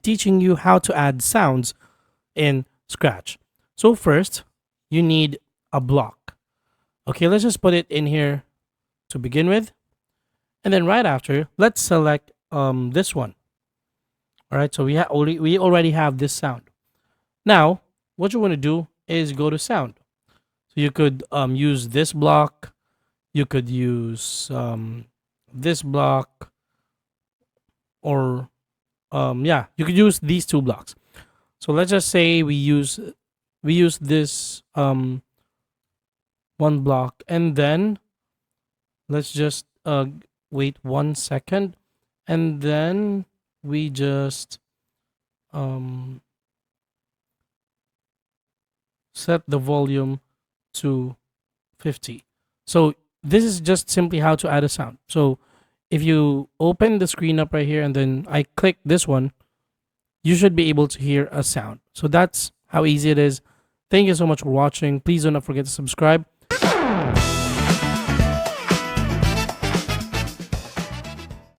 teaching you how to add sounds in Scratch. So first, you need a block. Okay, let's just put it in here to begin with. And then right after, let's select this one. All right, so we already have this sound. Now, what you want to do is go to sound. So you could use this block, you could use this block, or yeah, you could use these two blocks. So let's just say we use this one block, and then let's just wait 1 second, and then we just um set the volume to 50. So this is just simply how to add a sound. So if you open the screen up right here and then I click this one, you should be able to hear a sound. So that's how easy it is. Thank you so much for watching. Please do not forget to subscribe